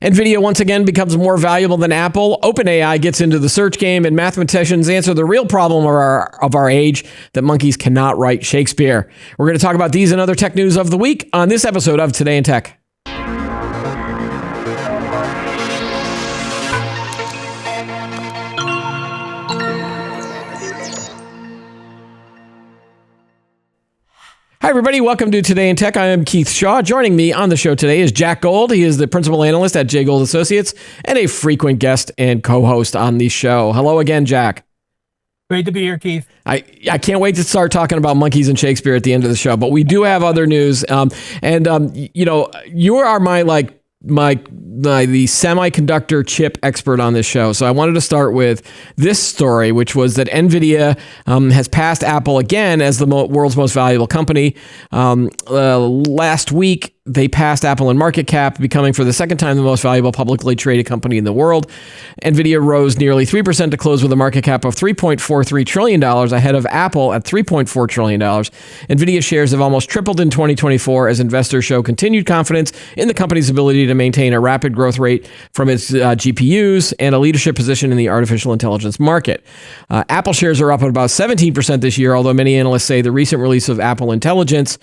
NVIDIA once again becomes more valuable than Apple. OpenAI gets into the search game, and mathematicians answer the real problem of our age, that monkeys cannot write Shakespeare. We're going to talk about these and other tech news of the week on this episode of Today in Tech. Hi, everybody. Welcome to Today in Tech. I am Keith Shaw. Joining me on the show today is Jack Gold. He is the principal analyst at J. Gold Associates and a frequent guest and co-host on the show. Hello again, Jack. Great to be here, Keith. I can't wait to start talking about monkeys and Shakespeare at the end of the show, but we do have other news. You are the semiconductor chip expert on this show. So I wanted to start with this story, which was that NVIDIA has passed Apple again as the world's most valuable company. Last week, they passed Apple in market cap, becoming for the second time the most valuable publicly traded company in the world. NVIDIA rose nearly 3% to close with a market cap of $3.43 trillion, ahead of Apple at $3.4 trillion. NVIDIA shares have almost tripled in 2024 as investors show continued confidence in the company's ability to maintain a rapid growth rate from its GPUs and a leadership position in the artificial intelligence market. Apple shares are up at about 17% this year, although many analysts say the recent release of Apple Intelligence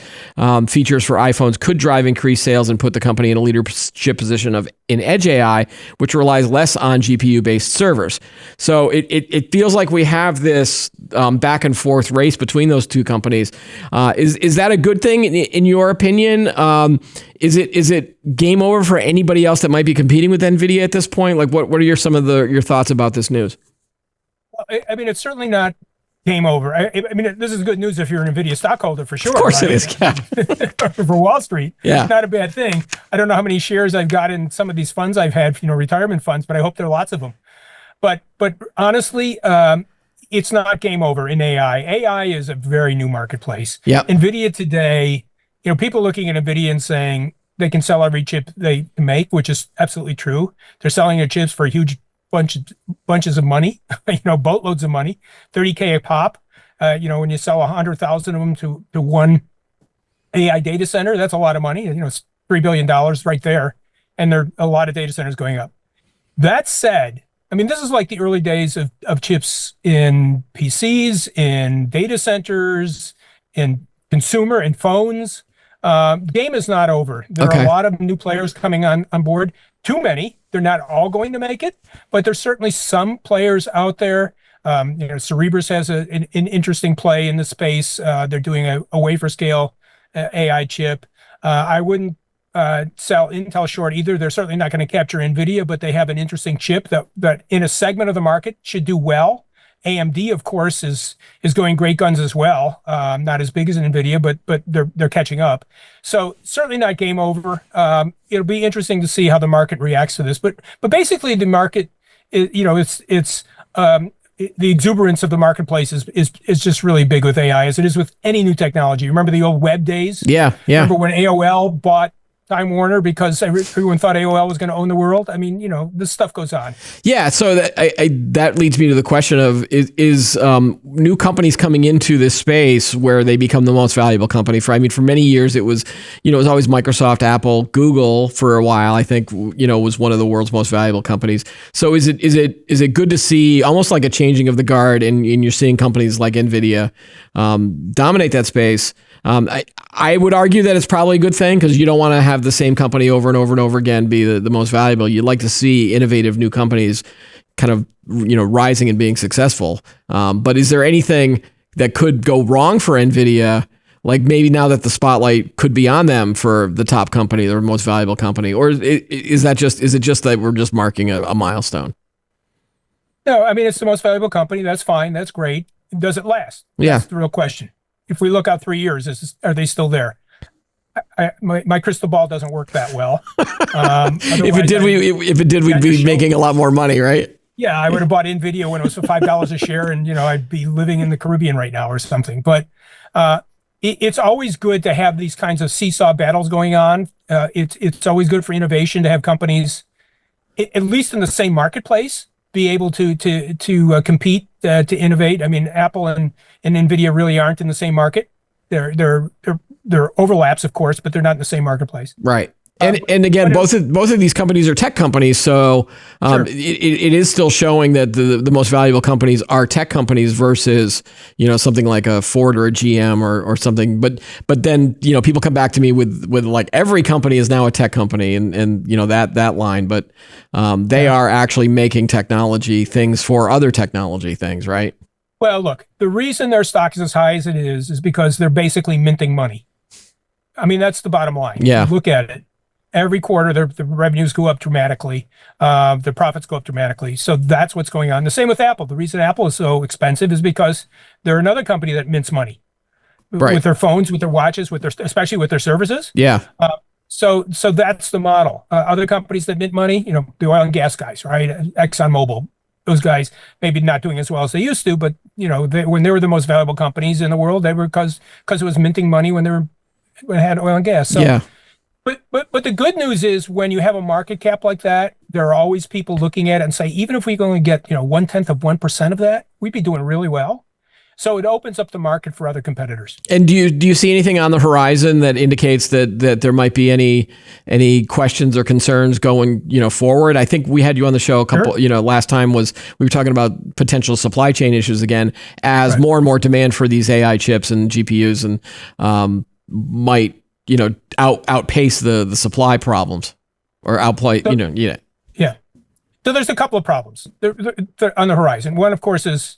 features for iPhones could drive increased sales and put the company in a leadership position in Edge AI, which relies less on GPU-based servers. So it feels like we have this back and forth race between those two companies. Is that a good thing in your opinion? Is it game over for anybody else that might be competing with NVIDIA at this point? Like, what are some of your thoughts about this news? I mean, it's certainly not game over. I mean, this is good news if you're an NVIDIA stockholder, for sure. Of course it is. Yeah. For Wall Street, yeah. It's not a bad thing. I don't know how many shares I've got in some of these funds I've had, retirement funds, but I hope there are lots of them. But honestly, it's not game over in AI. AI is a very new marketplace. Yep. NVIDIA today, people looking at NVIDIA and saying they can sell every chip they make, which is absolutely true. They're selling their chips for huge bunches of money, boatloads of money, $30K a pop. When you sell 100,000 of them to one AI data center, that's a lot of money. It's $3 billion right there. And there are a lot of data centers going up. That said, I mean, this is like the early days of chips in PCs, in data centers, in consumer and phones. Game is not over. There are a lot of new players coming on board. Too many. They're not all going to make it, but there's certainly some players out there. Cerebras has an interesting play in the space. They're doing a wafer scale AI chip. I wouldn't sell Intel short either. They're certainly not going to capture NVIDIA, but they have an interesting chip that in a segment of the market should do well. AMD, of course, is going great guns as well. Not as big as NVIDIA, but they're catching up. So certainly not game over. It'll be interesting to see how the market reacts to this. But basically, the market, it's the exuberance of the marketplace is just really big with AI, as it is with any new technology. Remember the old web days? Yeah. Remember when AOL bought Time Warner because everyone thought AOL was going to own the world? I mean, this stuff goes on. Yeah, so that leads me to the question of, is new companies coming into this space where they become the most valuable company? For many years it was, it was always Microsoft, Apple, Google for a while, I think, was one of the world's most valuable companies. So is it good to see almost like a changing of the guard, and you're seeing companies like NVIDIA dominate that space? I would argue that it's probably a good thing, because you don't want to have the same company over and over and over again be the most valuable. You'd like to see innovative new companies kind of, rising and being successful. But is there anything that could go wrong for NVIDIA? Like maybe now that the spotlight could be on them for the top company, their most valuable company, or is it just that we're just marking a milestone? No, I mean, it's the most valuable company. That's fine. That's great. Does it last? Yeah. That's the real question. If we look out 3 years, are they still there? My crystal ball doesn't work that well. If it did, we'd be making a lot more money, right? Yeah, I would have bought NVIDIA when it was $5 a share, and I'd be living in the Caribbean right now or something. But it's always good to have these kinds of seesaw battles going on. It's always good for innovation to have companies, at least in the same marketplace, be able to compete, to innovate. I mean, Apple and NVIDIA really aren't in the same market. They're overlaps, of course, but they're not in the same marketplace. Right. And again, both of these companies are tech companies, so Sure. it is still showing that the most valuable companies are tech companies versus something like a Ford or a GM or something. But then people come back to me with like every company is now a tech company and that line. But they are actually making technology things for other technology things, right? Well, look, the reason their stock is as high as it is because they're basically minting money. I mean, that's the bottom line. Yeah. If you look at it. Every quarter, the revenues go up dramatically. The profits go up dramatically. So that's what's going on. The same with Apple. The reason Apple is so expensive is because they're another company that mints money with their phones, with their watches, especially with their services. Yeah. So that's the model. Other companies that mint money, the oil and gas guys, right? ExxonMobil, those guys maybe not doing as well as they used to, but when they were the most valuable companies in the world, they were because it was minting money when it had oil and gas. So, yeah. But the good news is when you have a market cap like that, there are always people looking at it and say, even if we can only get 0.1% of that, we'd be doing really well. So it opens up the market for other competitors. And do you see anything on the horizon that indicates that there might be any questions or concerns going forward? I think we had you on the show a couple last time we were talking about potential supply chain issues again as more and more demand for these AI chips and GPUs and might outpace the supply problems or outplay, Yeah. So there's a couple of problems they're on the horizon. One, of course, is,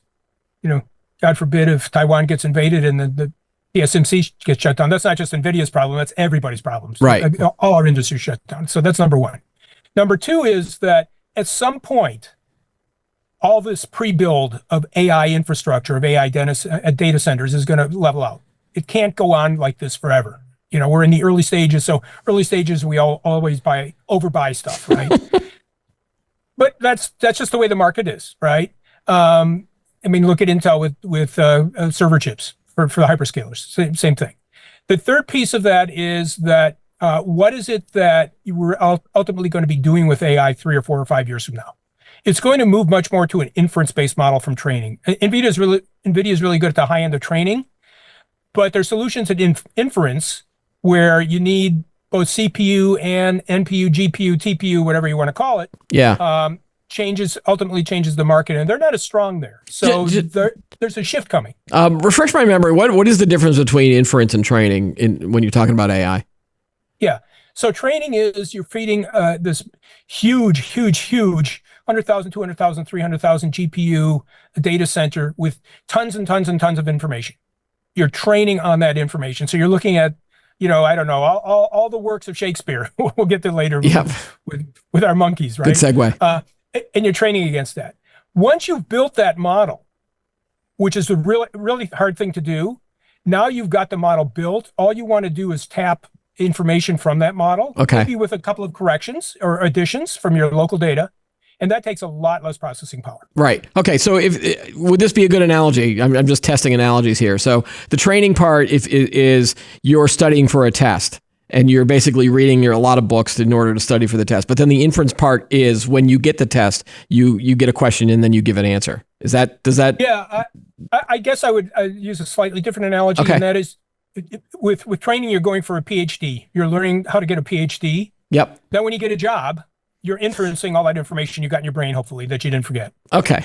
God forbid if Taiwan gets invaded and the TSMC gets shut down. That's not just NVIDIA's problem. That's everybody's problem. Right. All our industry shut down. So that's number one. Number two is that at some point, all this pre-build of AI infrastructure, of AI data centers is going to level out. It can't go on like this forever. We're in the early stages. So early stages, we always overbuy stuff, right? But that's just the way the market is, right? Look at Intel with server chips for the hyperscalers. Same thing. The third piece of that is that what is it that we're ultimately going to be doing with AI 3 or 4 or 5 years from now? It's going to move much more to an inference-based model from training. NVIDIA is really good at the high end of training, but their solutions at inference, where you need both CPU and NPU, GPU, TPU, whatever you want to call it. Yeah. Ultimately changes the market, and they're not as strong there. So there's a shift coming. Refresh my memory. What is the difference between inference and training when you're talking about AI? Yeah. So training is you're feeding this huge 100,000, 200,000, 300,000 GPU data center with tons and tons and tons of information. You're training on that information. So you're looking at I don't know, all the works of Shakespeare. We'll get there later with our monkeys, right? Good segue. And you're training against that. Once you've built that model, which is a really, really hard thing to do, now you've got the model built. All you want to do is tap information from that model, maybe with a couple of corrections or additions from your local data. And that takes a lot less processing power. Right. Okay. So would this be a good analogy? I'm just testing analogies here. So the training part is you're studying for a test and you're basically reading a lot of books in order to study for the test. But then the inference part is when you get the test, you get a question and then you give an answer. Does that? Yeah. I guess I would use a slightly different analogy. Okay. And that is with training, you're going for a PhD. You're learning how to get a PhD. Yep. Then when you get a job, you're inferencing all that information you got in your brain, hopefully, that you didn't forget. Okay.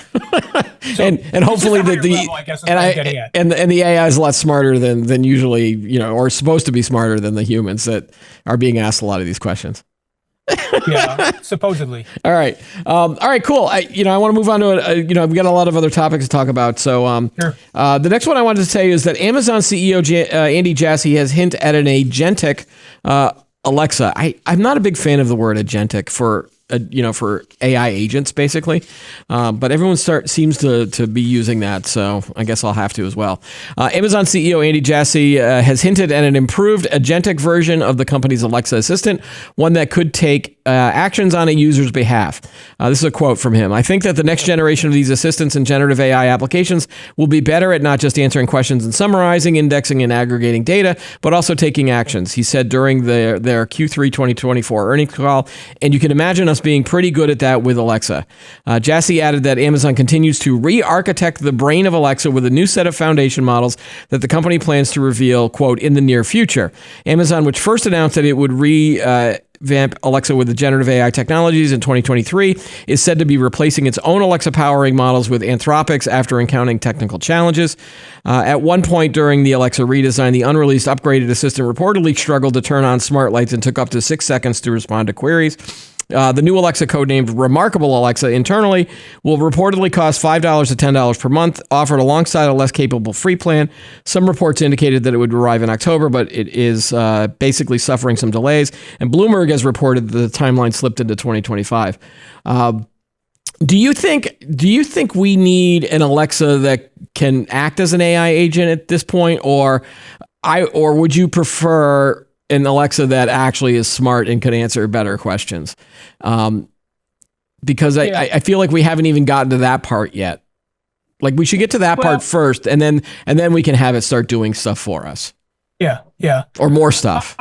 So and hopefully the AI is a lot smarter than usually, or supposed to be smarter than the humans that are being asked a lot of these questions. Yeah, supposedly. All right. Cool. I want to move on to we've got a lot of other topics to talk about. So sure. The next one I wanted to say is that Amazon CEO Andy Jassy has hinted at an agentic Alexa. I'm not a big fan of the word agentic for AI agents, basically. But everyone seems to be using that, so I guess I'll have to as well. Amazon CEO Andy Jassy has hinted at an improved agentic version of the company's Alexa assistant, one that could take actions on a user's behalf. This is a quote from him. "I think that the next generation of these assistants and generative AI applications will be better at not just answering questions and summarizing, indexing, and aggregating data, but also taking actions," he said during their Q3 2024 earnings call, and you can imagine us being pretty good at that with Alexa. Jassy added that Amazon continues to re-architect the brain of Alexa with a new set of foundation models that the company plans to reveal, quote, "in the near future." Amazon, which first announced that it would revamp Alexa with the generative AI technologies in 2023 is said to be replacing its own Alexa powering models with Anthropic's after encountering technical challenges. At one point during the Alexa redesign, the unreleased upgraded assistant reportedly struggled to turn on smart lights and took up to 6 seconds to respond to queries. The new Alexa, codenamed Remarkable Alexa internally, will reportedly cost $5 to $10 per month, offered alongside a less capable free plan. Some reports indicated that it would arrive in October, but it is basically suffering some delays. And Bloomberg has reported that the timeline slipped into 2025. Do you think we need an Alexa that can act as an AI agent at this point, or would you prefer an Alexa that actually is smart and could answer better questions? Because I feel like we haven't even gotten to that part yet. Like we should get to that part first, and then we can have it start doing stuff for us. Yeah. Or more stuff.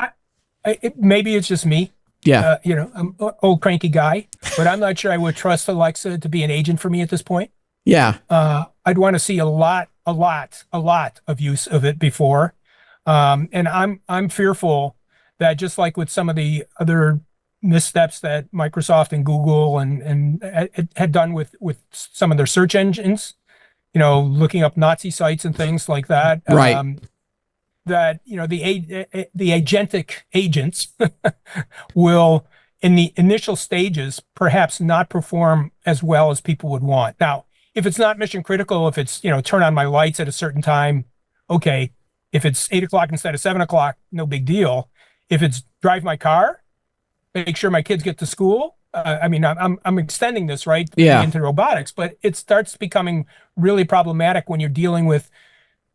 Maybe it's just me. Yeah. I'm an old cranky guy, but I'm not sure I would trust Alexa to be an agent for me at this point. Yeah. I'd want to see a lot of use of it before. And I'm fearful that, just like with some of the other missteps that Microsoft and Google and had done with some of their search engines, looking up Nazi sites and things like that. Right. That the agentic agents will, in the initial stages, perhaps not perform as well as people would want. Now, if it's not mission critical, if it's turn on my lights at a certain time, okay. If it's 8 o'clock instead of 7 o'clock, no big deal. If it's drive my car, make sure my kids get to school. I'm extending this into robotics, but it starts becoming really problematic when you're dealing with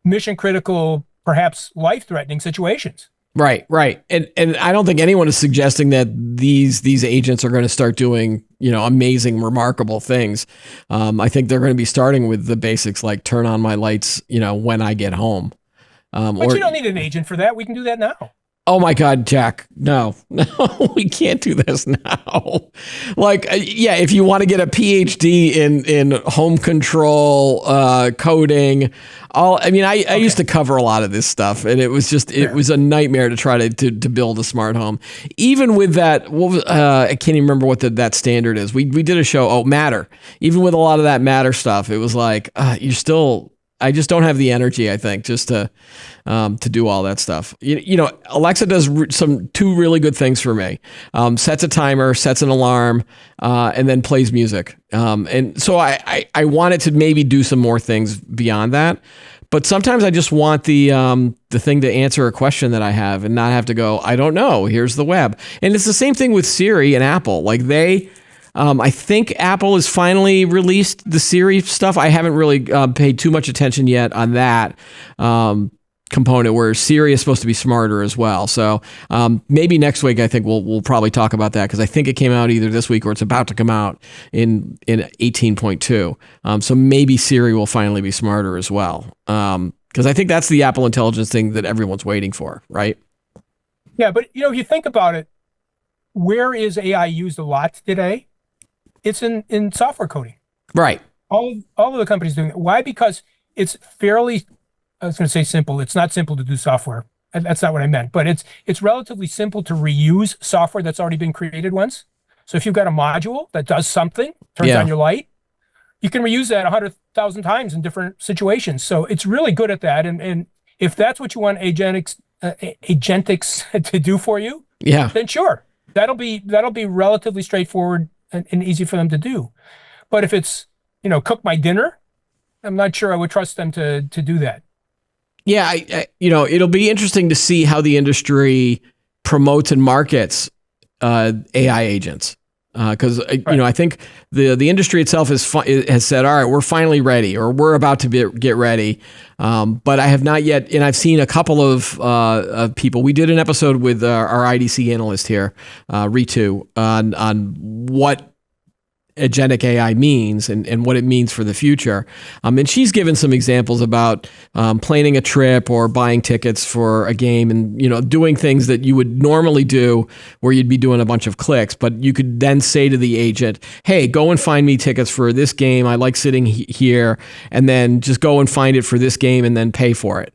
mission critical, perhaps life-threatening situations. Right. And I don't think anyone is suggesting that these agents are going to start doing, amazing, remarkable things. I think they're going to be starting with the basics, like turn on my lights, when I get home. But you don't need an agent for that. We can do that now. Oh my God, Jack. No, we can't do this now. If you want to get a PhD in home control, coding, I used to cover a lot of this stuff, and it was a nightmare to try to build a smart home. Even with that, I can't even remember what that standard is. We did a show, Matter. Even with a lot of that Matter stuff, it was like, I just don't have the energy, I think, just to do all that stuff. Alexa does two really good things for me. Sets a timer, sets an alarm, and then plays music. And so I want it to maybe do some more things beyond that. But sometimes I just want the thing to answer a question that I have and not have to go, I don't know, here's the web. And it's the same thing with Siri and Apple. I think Apple has finally released the Siri stuff. I haven't really paid too much attention yet on that component where Siri is supposed to be smarter as well. So maybe next week I think we'll probably talk about that, because I think it came out either this week or it's about to come out in 18.2. So maybe Siri will finally be smarter as well, because I think that's the Apple Intelligence thing that everyone's waiting for, right? Yeah, but if you think about it, where is AI used a lot today? It's in software coding. Right. All of the companies doing it. Why? Because it's fairly, I was going to say simple. It's not simple to do software. That's not what I meant. But it's relatively simple to reuse software that's already been created once. So if you've got a module that does something, turns on your light, you can reuse that 100,000 times in different situations. So it's really good at that. And if that's what you want agentics to do for you, then sure. That'll be relatively straightforward and easy for them to do. But if it's, cook my dinner, I'm not sure I would trust them to do that. Yeah, it'll be interesting to see how the industry promotes and markets AI agents. Because I think the industry itself has said, all right, we're finally ready, or we're about to get ready. But I have not yet, and I've seen a couple of people. We did an episode with our IDC analyst here, Ritu, on what agentic AI means and what it means for the future. And she's given some examples about planning a trip or buying tickets for a game and, doing things that you would normally do where you'd be doing a bunch of clicks. But you could then say to the agent, hey, go and find me tickets for this game. I like sitting here. And then just go and find it for this game and then pay for it.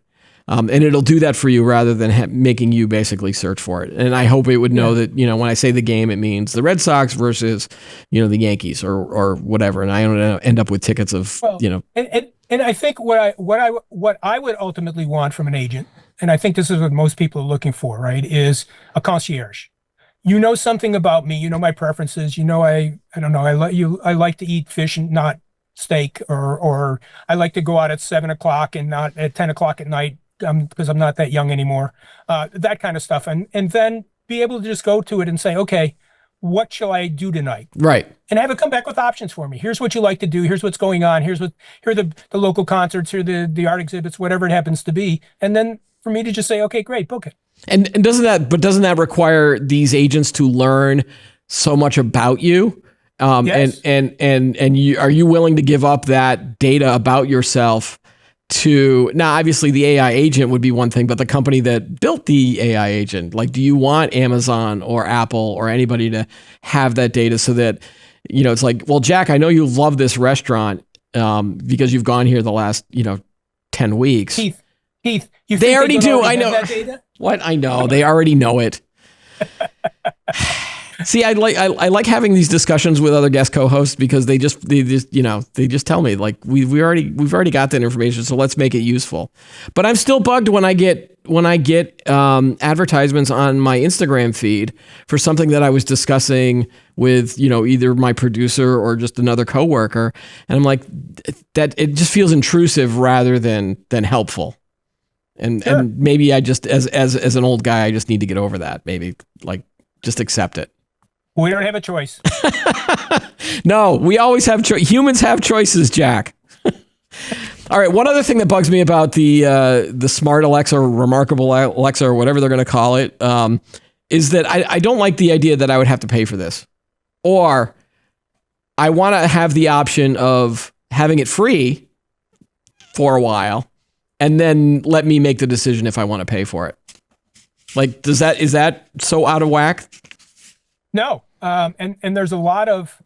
And it'll do that for you rather than making you basically search for it. And I hope it would know that, when I say the game, it means the Red Sox versus, the Yankees or whatever. And I don't end up with tickets of, And I think what I would ultimately want from an agent, and I think this is what most people are looking for, right, is a concierge. You know something about me. You know my preferences. I don't know. I like to eat fish and not steak, or I like to go out at 7:00 and not at 10:00 at night, because I'm not that young anymore. That kind of stuff, and then be able to just go to it and say, okay, what shall I do tonight? Right. And have it come back with options for me. Here's what you like to do. Here's what's going on. Here are the local concerts, here are the art exhibits, whatever it happens to be. And then for me to just say, okay, great, book it. And doesn't that require these agents to learn so much about you? Yes. And are you willing to give up that data about yourself to, now obviously the AI agent would be one thing, but the company that built the AI agent, like, do you want Amazon or Apple or anybody to have that data so that, it's like, well, Jack, I know you love this restaurant because you've gone here the last, 10 weeks. Heath, they already do. I know. That data? What? I know. They already know it. See, I like having these discussions with other guest co-hosts because they just tell me, like, we've already got that information, so let's make it useful. But I'm still bugged when I get advertisements on my Instagram feed for something that I was discussing with either my producer or just another coworker, and I'm like, that it just feels intrusive rather than helpful. And Sure. and maybe I just as an old guy, I just need to get over that. Maybe, like, just accept it. We don't have a choice. No, we always have humans have choices, Jack. All right. One other thing that bugs me about the smart Alexa or remarkable Alexa or whatever they're going to call it is that I don't like the idea that I would have to pay for this, or I want to have the option of having it free for a while and then let me make the decision if I want to pay for it. Like, is that so out of whack? No. And there's a lot of,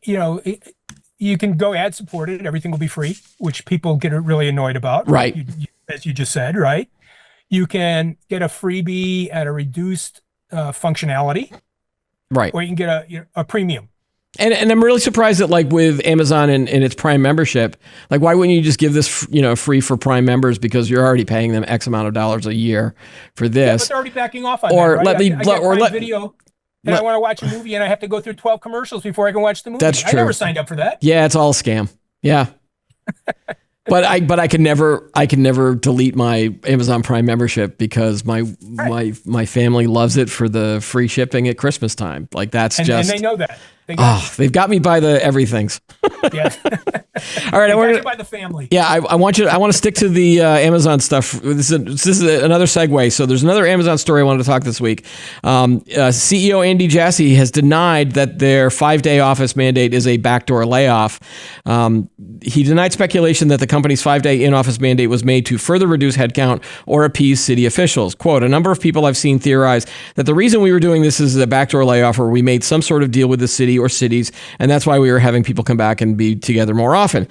you can go ad supported. Everything will be free, which people get really annoyed about. Right. As you just said, right? You can get a freebie at a reduced functionality. Right. Or you can get a premium. And I'm really surprised that, like, with Amazon and its Prime membership, like, why wouldn't you just give this, free for Prime members, because you're already paying them X amount of dollars a year for this? Yeah, but they're already backing off on that, right? I video, and I want to watch a movie, and I have to go through 12 commercials before I can watch the movie. That's true. I never signed up for that. Yeah, it's all a scam. Yeah. But I can never delete my Amazon Prime membership because my family loves it for the free shipping at Christmas time. Like, and they know that. They've got me by the everythings. Yeah. All right, I want you by the family. Yeah, I want to stick to the Amazon stuff. This is another segue. So there's another Amazon story I wanted to talk this week. CEO Andy Jassy has denied that their 5-day office mandate is a backdoor layoff. He denied speculation that the company's 5-day in-office mandate was made to further reduce headcount or appease city officials. Quote, a number of people I've seen theorize that the reason we were doing this is a backdoor layoff, or we made some sort of deal with the city or cities, and that's why we were having people come back and be together more often.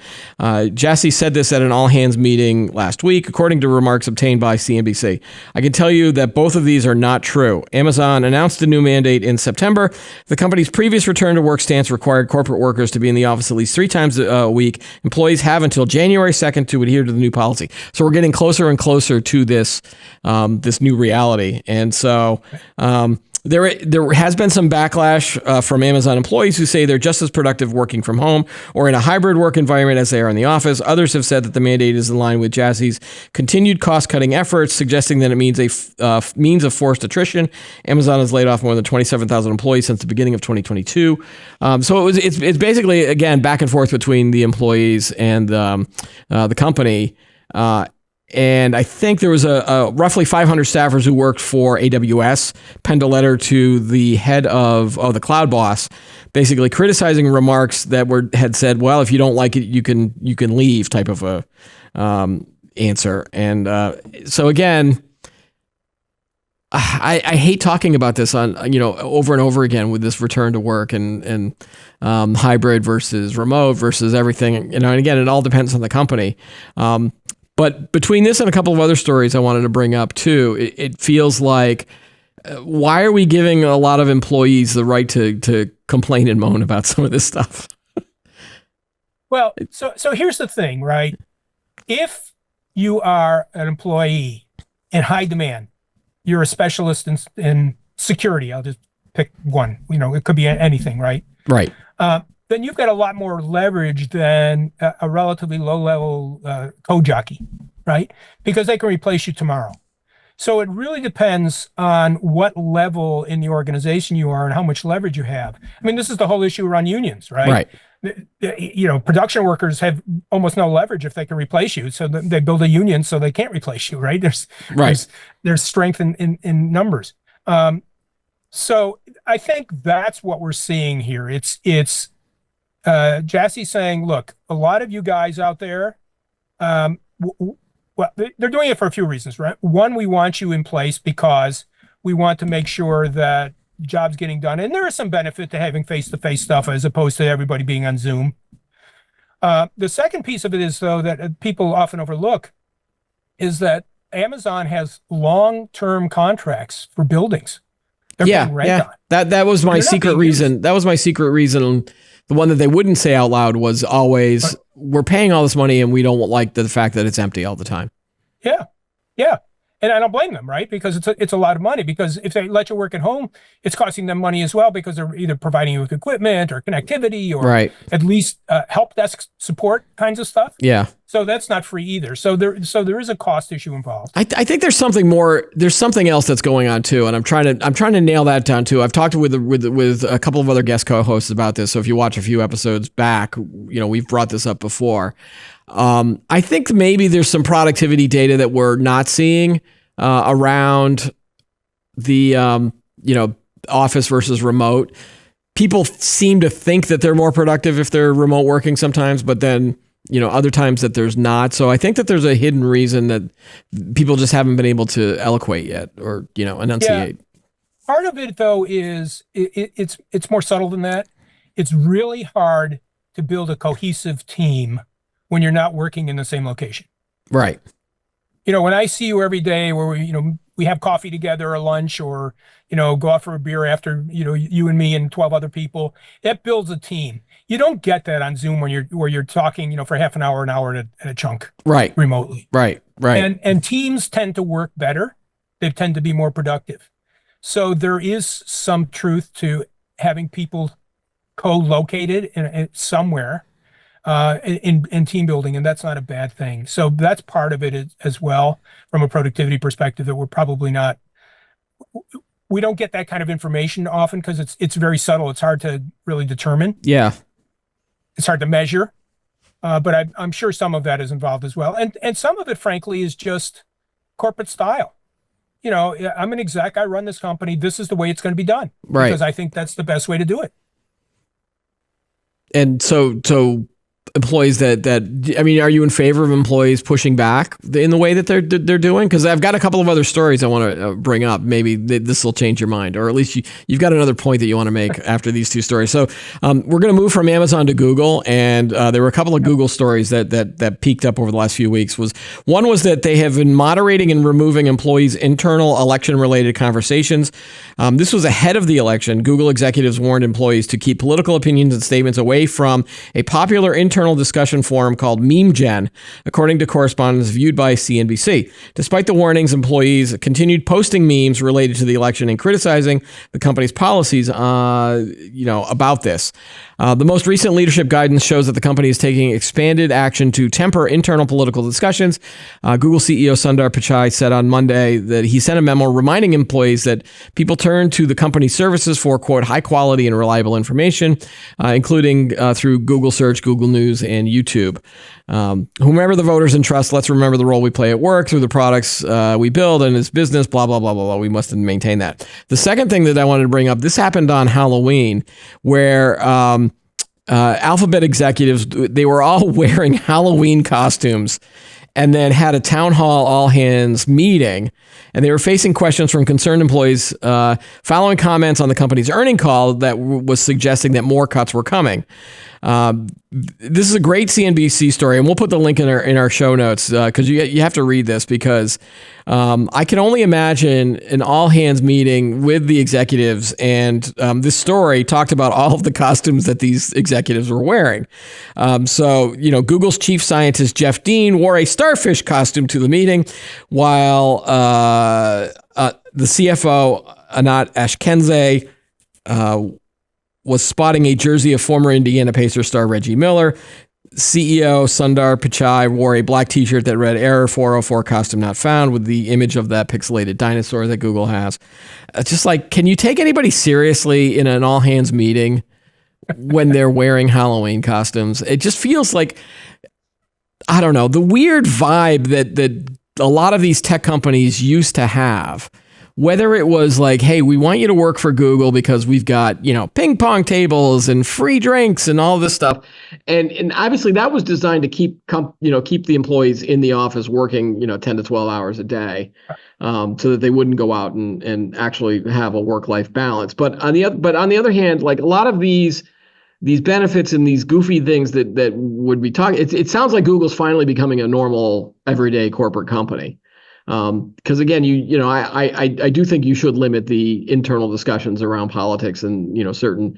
Jassy said this at an all-hands meeting last week, according to remarks obtained by CNBC. I can tell you that both of these are not true. Amazon announced a new mandate in September. The company's previous return to work stance required corporate workers to be in the office at least 3 times a week. Employees have until January 2nd to adhere to the new policy. So we're getting closer and closer to this new reality. And so there has been some backlash from Amazon employees who say they're just as productive working from home or in a hybrid work environment as they are in the office. Others have said that the mandate is in line with Jassy's continued cost-cutting efforts, suggesting that it means a means of forced attrition. Amazon has laid off more than 27,000 employees since the beginning of 2022. So it's basically, again, back and forth between the employees and the company. And I think there was a roughly 500 staffers who worked for AWS penned a letter to the head of the cloud boss, basically criticizing remarks that had said, well, if you don't like it, you can leave, type of a answer. And so again, I hate talking about this on over and over again with this return to work and hybrid versus remote versus everything. And again, it all depends on the company. But between this and a couple of other stories I wanted to bring up too, it feels like why are we giving a lot of employees the right to complain and moan about some of this stuff? Well, so here's the thing, right? If you are an employee in high demand, you're a specialist in security. I'll just pick one. It could be anything, right? Right. Then you've got a lot more leverage than a relatively low-level code jockey, right? Because they can replace you tomorrow. So it really depends on what level in the organization you are and how much leverage you have. I mean, this is the whole issue around unions, right? Right. Production workers have almost no leverage if they can replace you. So they build a union so they can't replace you, right? There's strength in numbers. So I think that's what we're seeing here. It's Jassy saying, look, a lot of you guys out there, well, they're doing it for a few reasons, right? One, we want you in place because we want to make sure that job's getting done. And there is some benefit to having face-to-face stuff as opposed to everybody being on Zoom. The second piece of it is, though, that people often overlook is that Amazon has long-term contracts for buildings. They're paying rent on. That was my secret reason. Used. That was my secret reason. The one that they wouldn't say out loud was always, we're paying all this money and we don't like the fact that it's empty all the time. Yeah. And I don't blame them, right? Because it's a lot of money. Because if they let you work at home, it's costing them money as well because they're either providing you with equipment or connectivity or at least help desk support kinds of stuff. Yeah. So that's not free either. So there is a cost issue involved. I think there's something more. There's something else that's going on too, and I'm trying to nail that down too. I've talked with a couple of other guest co-hosts about this. So if you watch a few episodes back, we've brought this up before. I think maybe there's some productivity data that we're not seeing around the office versus remote. People seem to think that they're more productive if they're remote working sometimes, but then other times that there's not. So I think that there's a hidden reason that people just haven't been able to eloquate yet or enunciate. Yeah. Part of it though is it's more subtle than that. It's really hard to build a cohesive team when you're not working in the same location. Right. When I see you every day where we have coffee together or lunch or, go out for a beer after, you and me and 12 other people, that builds a team. You don't get that on Zoom where you're talking, for half an hour at a chunk. Right. Remotely. Right. And teams tend to work better. They tend to be more productive. So there is some truth to having people co-located in somewhere. In team building, and that's not a bad thing. So that's part of it as well from a productivity perspective that we're probably not. We don't get that kind of information often because it's very subtle. It's hard to really determine. Yeah, it's hard to measure, but I'm sure some of that is involved as well. And some of it, frankly, is just corporate style. I'm an exec. I run this company. This is the way it's going to be done. Right. Because I think that's the best way to do it. And so employees are you in favor of employees pushing back in the way that they're doing? Because I've got a couple of other stories I want to bring up. Maybe this will change your mind, or at least you've got another point that you want to make after these two stories. So we're going to move from Amazon to Google, and there were a couple of Google stories that peaked up over the last few weeks. One was that they have been moderating and removing employees' internal election-related conversations. This was ahead of the election. Google executives warned employees to keep political opinions and statements away from a popular internal discussion forum called MemeGen, according to correspondence viewed by CNBC. Despite the warnings, employees continued posting memes related to the election and criticizing the company's policies, about this. The most recent leadership guidance shows that the company is taking expanded action to temper internal political discussions. Google CEO Sundar Pichai said on Monday that he sent a memo reminding employees that people turn to the company's services for, quote, high quality and reliable information, including through Google Search, Google News, and YouTube. Whomever the voters entrust, let's remember the role we play at work through the products we build and its business, blah, blah, blah, blah, blah. We must maintain that. The second thing that I wanted to bring up, this happened on Halloween, where Alphabet executives, they were all wearing Halloween costumes. and then had a town hall all hands meeting. And they were facing questions from concerned employees following comments on the company's earning call that was suggesting that more cuts were coming. This is a great CNBC story, and we'll put the link in our show notes because you have to read this, because I can only imagine an all hands meeting with the executives, and this story talked about all of the costumes that these executives were wearing. So Google's chief scientist Jeff Dean wore a starfish costume to the meeting, while the CFO Anat Ashkenazi was spotting a jersey of former Indiana Pacers star Reggie Miller. CEO Sundar Pichai wore a black t-shirt that read "Error 404, costume not found," with the image of that pixelated dinosaur that Google has. It's just like, can you take anybody seriously in an all-hands meeting when they're wearing Halloween costumes? It just feels like, I don't know, the weird vibe that a lot of these tech companies used to have. Whether it was like, hey, we want you to work for Google because we've got, ping pong tables and free drinks and all this stuff. And obviously that was designed to keep the employees in the office working, 10 to 12 hours a day, so that they wouldn't go out and actually have a work-life balance. But on the other hand, like a lot of these benefits and these goofy things that would be talking, it sounds like Google's finally becoming a normal everyday corporate company. Because again, I do think you should limit the internal discussions around politics and certain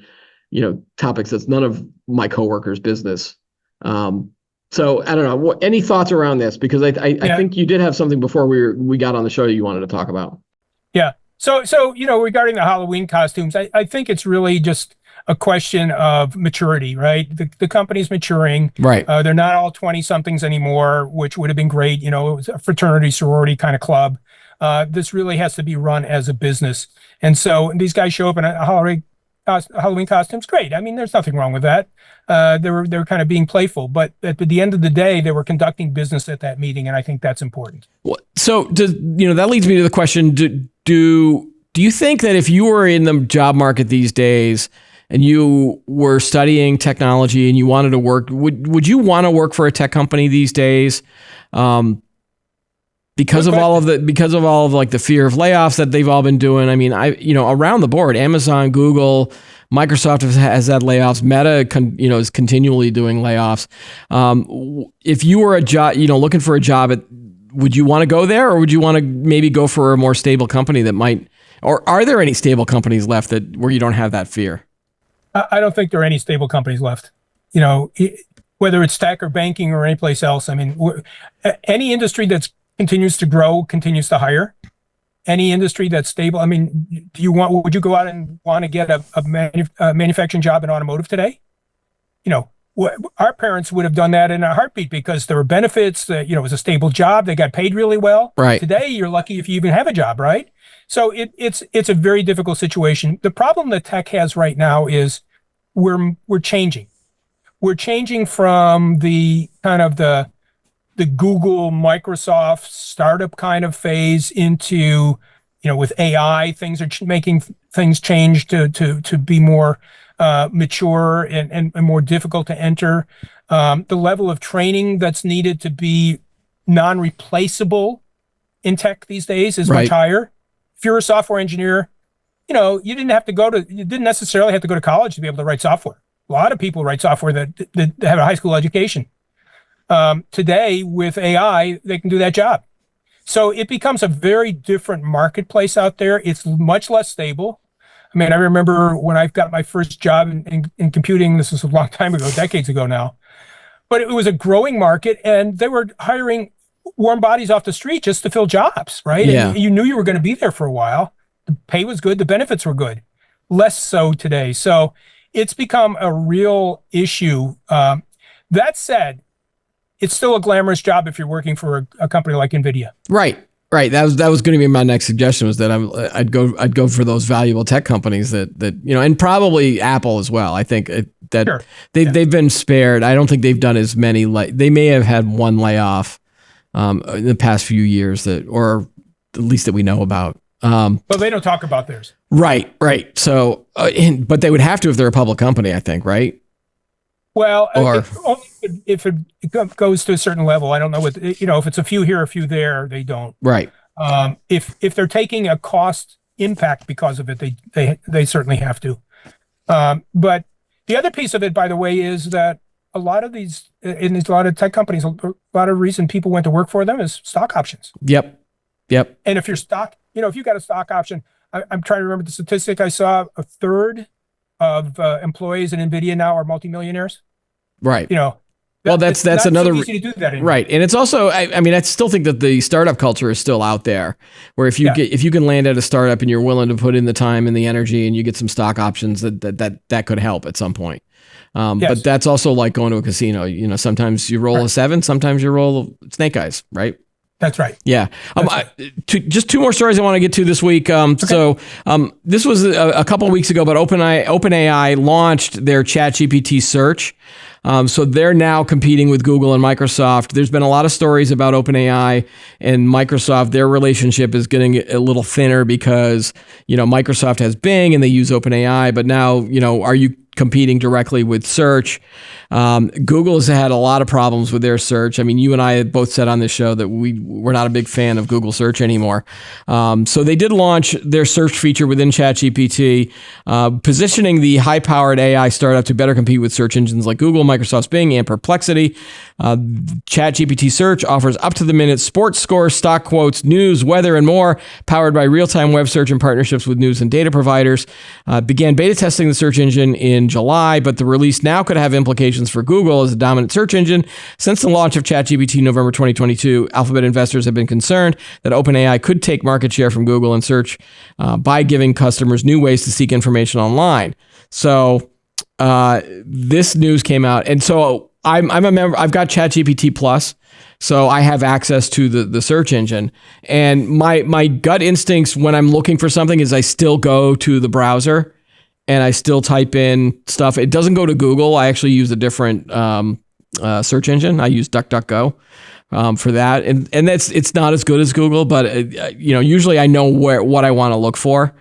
topics that's none of my coworkers' business. So I don't know. Any thoughts around this? Because I think you did have something before we got on the show you wanted to talk about. Yeah. So regarding the Halloween costumes, I think it's really just a question of maturity, right? The company's maturing. Right. They're not all 20-somethings anymore, which would have been great. It was a fraternity, sorority kind of club. This really has to be run as a business. And so these guys show up in a Halloween costumes. Great. I mean, there's nothing wrong with that. They were kind of being playful, but at the end of the day, they were conducting business at that meeting, and I think that's important. So that leads me to the question: Do you think that if you were in the job market these days and you were studying technology and you wanted to work, would you want to work for a tech company these days? Because of all of like the fear of layoffs that they've all been doing. I mean, around the board, Amazon, Google, Microsoft has had layoffs. Meta, is continually doing layoffs. If you were looking for a job, would you want to go there, or would you want to maybe go for a more stable company that might? Or are there any stable companies left where you don't have that fear? I don't think there are any stable companies left. Whether it's tech or banking or any place else. I mean, any industry that continues to grow continues to hire. Any industry that's stable. I mean, would you go out and want to get a manufacturing job in automotive today? Our parents would have done that in a heartbeat because there were benefits. It was a stable job. They got paid really well. Right. Today, you're lucky if you even have a job, right? So it's a very difficult situation. The problem that tech has right now is we're changing. We're changing from the kind of the Google, Microsoft startup kind of phase into, with AI, things are making things change to be more mature and more difficult to enter. The level of training that's needed to be non-replaceable in tech these days is much higher. If you're a software engineer, you didn't necessarily have to go to college to be able to write software. A lot of people write software that have a high school education. Today, with AI, they can do that job. So it becomes a very different marketplace out there. It's much less stable. I mean, I remember when I got my first job in computing, this was a long time ago, decades ago now, but it was a growing market and they were hiring warm bodies off the street just to fill jobs, right? Yeah. And you knew you were going to be there for a while. The pay was good. The benefits were good. Less so today. So it's become a real issue. That said, it's still a glamorous job if you're working for a company like NVIDIA. Right. That was going to be my next suggestion, was that I'd go for those valuable tech companies that and probably Apple as well. I think that Sure. they've been spared. I don't think they've done as many. They may have had one layoff in the past few years or at least that we know about. But they don't talk about theirs. Right. So, but they would have to if they're a public company, I think, right? Well, Or only if it goes to a certain level. I don't know what, if it's a few here, a few there, they don't. right. If they're taking a cost impact because of it, they certainly have to. But the other piece of it, by the way, is that a lot of these, in a lot of tech companies, a lot of reason people went to work for them is stock options. Yep. And if you're if you got a stock option, I'm trying to remember the statistic I saw, a third of employees in NVIDIA now are multimillionaires. Right. Well, that's not another so easy to do that anymore. right, and it's also I mean I still think that the startup culture is still out there, where if you can land at a startup and you're willing to put in the time and the energy and you get some stock options, that could help at some point. Yes. But that's also like going to a casino. Sometimes you roll a 7, sometimes you roll snake eyes, right? That's right. Yeah. Just two more stories I want to get to this week. So this was a couple of weeks ago, but OpenAI launched their ChatGPT search. So they're now competing with Google and Microsoft. There's been a lot of stories about OpenAI and Microsoft. Their relationship is getting a little thinner because, Microsoft has Bing and they use OpenAI, but now, are you competing directly with search? Google has had a lot of problems with their search. I mean, you and I had both said on this show that we're not a big fan of Google search anymore. So they did launch their search feature within ChatGPT, positioning the high-powered AI startup to better compete with search engines like Google, Microsoft's Bing, and Perplexity. ChatGPT Search offers up-to-the-minute sports scores, stock quotes, news, weather, and more, powered by real-time web search and partnerships with news and data providers. Began beta testing the search engine in July, but the release now could have implications for Google as a dominant search engine. Since the launch of ChatGPT in November 2022, Alphabet investors have been concerned that OpenAI could take market share from Google and search by giving customers new ways to seek information online. So this news came out, and so I'm a member. I've got ChatGPT Plus, so I have access to the search engine. And my gut instincts when I'm looking for something is I still go to the browser and I still type in stuff. It doesn't go to Google. I actually use a different search engine. I use DuckDuckGo for that, and it's not as good as Google, but usually I know what I want to look for.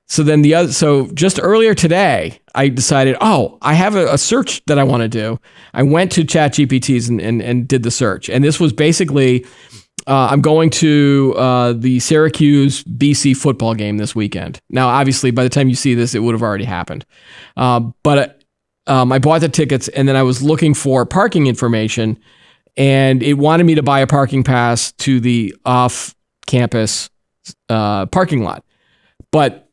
So then so just earlier today, I decided, I have a search that I want to do. I went to ChatGPT's and did the search, and this was basically, I'm going to the Syracuse BC football game this weekend. Now, obviously, by the time you see this, it would have already happened. But I bought the tickets, and then I was looking for parking information, and it wanted me to buy a parking pass to the off-campus parking lot. But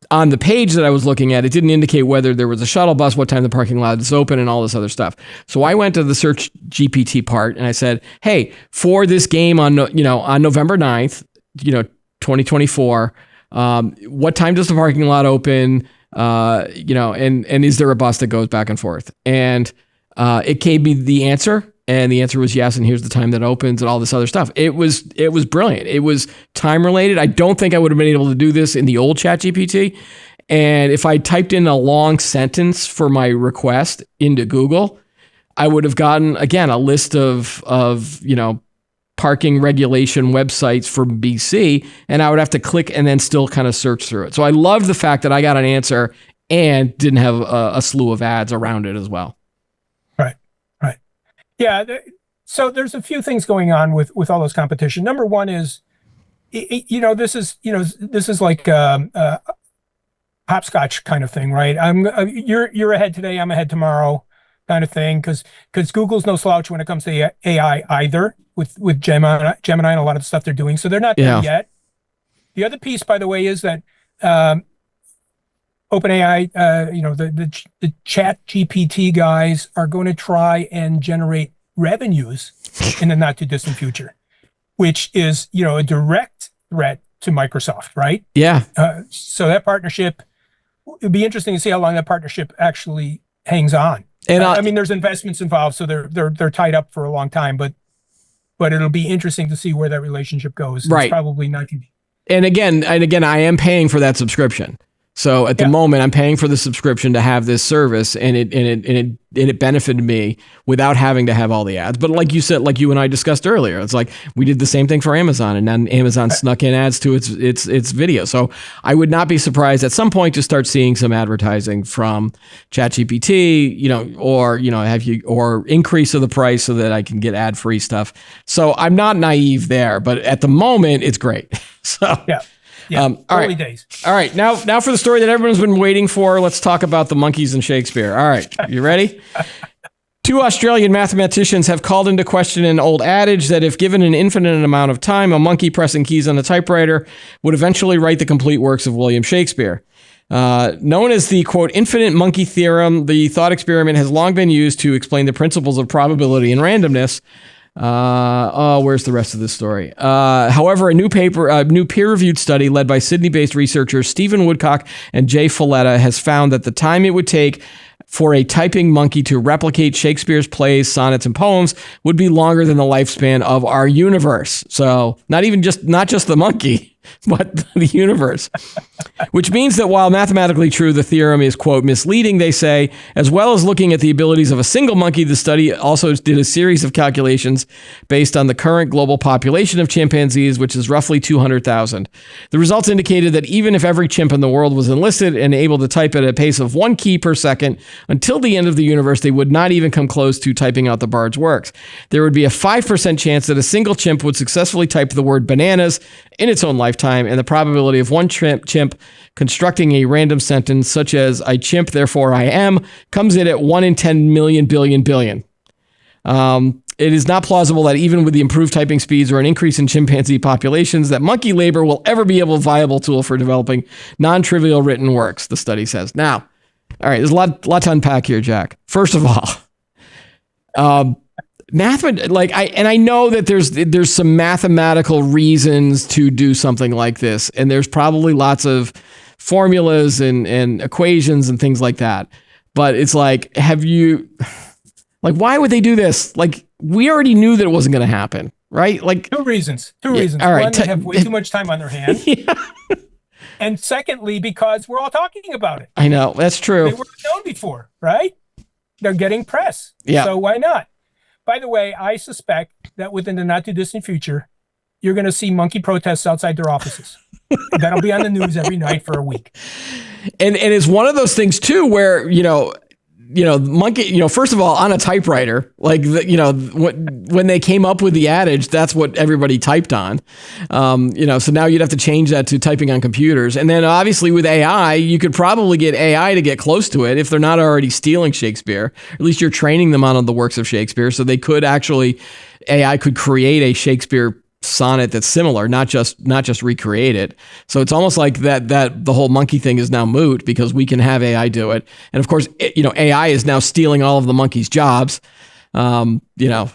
on the page that I was looking at, it didn't indicate whether there was a shuttle bus, what time the parking lot is open, and all this other stuff. So I went to the search GPT part and I said, hey, for this game on November 9th, 2024, what time does the parking lot open? And is there a bus that goes back and forth? And it gave me the answer. And the answer was yes, and here's the time that opens and all this other stuff. It was brilliant. It was time related. I don't think I would have been able to do this in the old ChatGPT. And if I typed in a long sentence for my request into Google, I would have gotten, again, a list of parking regulation websites for BC, and I would have to click and then still kind of search through it. So I love the fact that I got an answer and didn't have a slew of ads around it as well. Yeah, so there's a few things going on with all those competition. Number one is, this is like hopscotch kind of thing, right? You're ahead today, I'm ahead tomorrow, kind of thing, because Google's no slouch when it comes to AI either with Gemini and a lot of the stuff they're doing. So they're not there yet. The other piece, by the way, is that OpenAI, the ChatGPT guys are going to try and generate revenues in the not too distant future, which is, a direct threat to Microsoft, right? Yeah. So that partnership, it'd be interesting to see how long that partnership actually hangs on. And there's investments involved, so they're tied up for a long time, but it'll be interesting to see where that relationship goes. Right. It's probably not going to be. And again, I am paying for that subscription. So at the moment, I'm paying for the subscription to have this service, and it benefited me without having to have all the ads. But like you said, like you and I discussed earlier, it's like we did the same thing for Amazon, and then Amazon snuck in ads to its video. So I would not be surprised at some point to start seeing some advertising from ChatGPT, or increase of the price so that I can get ad-free stuff. So I'm not naive there, but at the moment, it's great. So yeah. Early days. All right. Now for the story that everyone's been waiting for. Let's talk about the monkeys and Shakespeare. All right. You ready? 2 Australian mathematicians have called into question an old adage that if given an infinite amount of time, a monkey pressing keys on a typewriter would eventually write the complete works of William Shakespeare. Known as the, quote, infinite monkey theorem, the thought experiment has long been used to explain the principles of probability and randomness. Where's the rest of this story? However, a new peer-reviewed study led by Sydney-based researchers Stephen Woodcock and Jay Folletta has found that the time it would take for a typing monkey to replicate Shakespeare's plays, sonnets, and poems would be longer than the lifespan of our universe. So not just the monkey, but the universe. Which means that while mathematically true, the theorem is, quote, misleading, they say. As well as looking at the abilities of a single monkey, the study also did a series of calculations based on the current global population of chimpanzees, which is roughly 200,000. The results indicated that even if every chimp in the world was enlisted and able to type at a pace of 1 key per second, until the end of the universe, they would not even come close to typing out the bard's works. There would be a 5% chance that a single chimp would successfully type the word bananas in its own lifetime, and the probability of one chimp constructing a random sentence such as "I chimp, therefore I am" comes in at 1 in 10 million billion billion. It is not plausible that even with the improved typing speeds or an increase in chimpanzee populations, that monkey labor will ever be a viable tool for developing non-trivial written works, the study says. Now, all right, there's a lot to unpack here, Jack. First of all, I know that there's some mathematical reasons to do something like this, and there's probably lots of formulas and equations and things like that. But it's like, why would they do this? Like, we already knew that it wasn't going to happen, right? Like, two reasons. All right, one, they have way too much time on their hands. Yeah. And secondly, because we're all talking about it. I know, that's true. They weren't known before, right? They're getting press. Yeah. So why not? By the way, I suspect that within the not too distant future, you're going to see monkey protests outside their offices. That'll be on the news every night for a week. And it's one of those things too, where, monkey, first of all, on a typewriter, when they came up with the adage, that's what everybody typed on. So now you'd have to change that to typing on computers. And then obviously with AI, you could probably get AI to get close to it if they're not already stealing Shakespeare. At least you're training them on the works of Shakespeare. So they could AI could create a Shakespeare sonnet that's similar, not just recreate it. So it's almost like that the whole monkey thing is now moot because we can have AI do it. And of course, AI is now stealing all of the monkeys' jobs. I'm a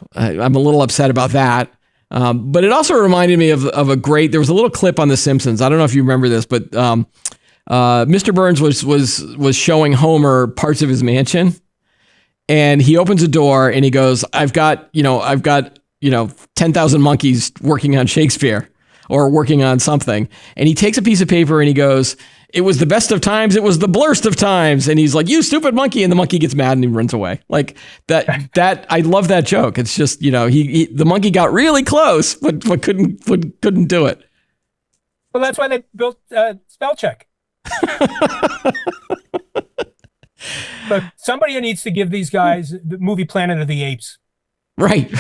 little upset about that. But it also reminded me of there was a little clip on The Simpsons. I don't know if you remember this, but Mr. Burns was showing Homer parts of his mansion, and he opens a door and he goes, I've got 10,000 monkeys working on Shakespeare or working on something. And he takes a piece of paper and he goes, it was the best of times. It was the blurst of times. And he's like, you stupid monkey. And the monkey gets mad and he runs away. Like that I love that joke. It's just, the monkey got really close, but couldn't do it. Well, that's why they built spell check. But somebody needs to give these guys the movie Planet of the Apes. Right.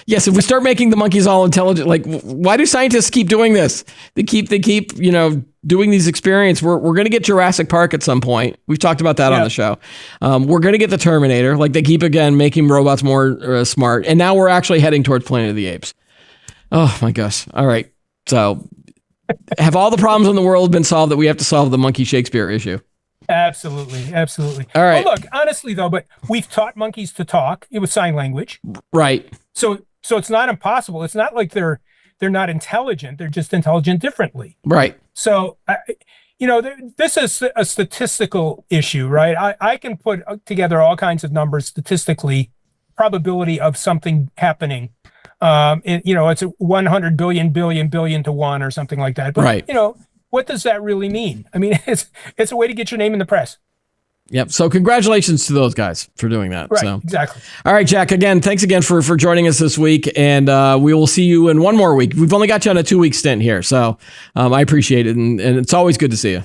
Yes, if we start making the monkeys all intelligent, like, why do scientists keep doing this? They keep doing these experiments. We're going to get Jurassic Park at some point. We've talked about that on the show. We're going to get the Terminator. Like, they keep, again, making robots more smart. And now we're actually heading towards Planet of the Apes. Oh, my gosh. All right. So have all the problems in the world been solved that we have to solve the monkey Shakespeare issue? Absolutely. All right. Well, look, honestly, though, but we've taught monkeys to talk. It was sign language. Right. So it's not impossible. It's not like they're not intelligent. They're just intelligent differently. Right. So, this is a statistical issue, right? I can put together all kinds of numbers statistically, probability of something happening. It's a 100 billion to 1 or something like that. But, right. what does that really mean? I mean, it's a way to get your name in the press. Yep. So congratulations to those guys for doing that. Right. So. Exactly. All right, Jack, again, thanks again for joining us this week. And we will see you in one more week. We've only got you on a 2-week stint here. So I appreciate it. And it's always good to see you.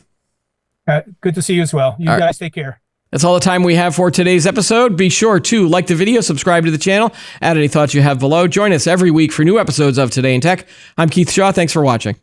Good to see you as well. You guys take care. That's all the time we have for today's episode. Be sure to like the video, subscribe to the channel, add any thoughts you have below. Join us every week for new episodes of Today in Tech. I'm Keith Shaw. Thanks for watching.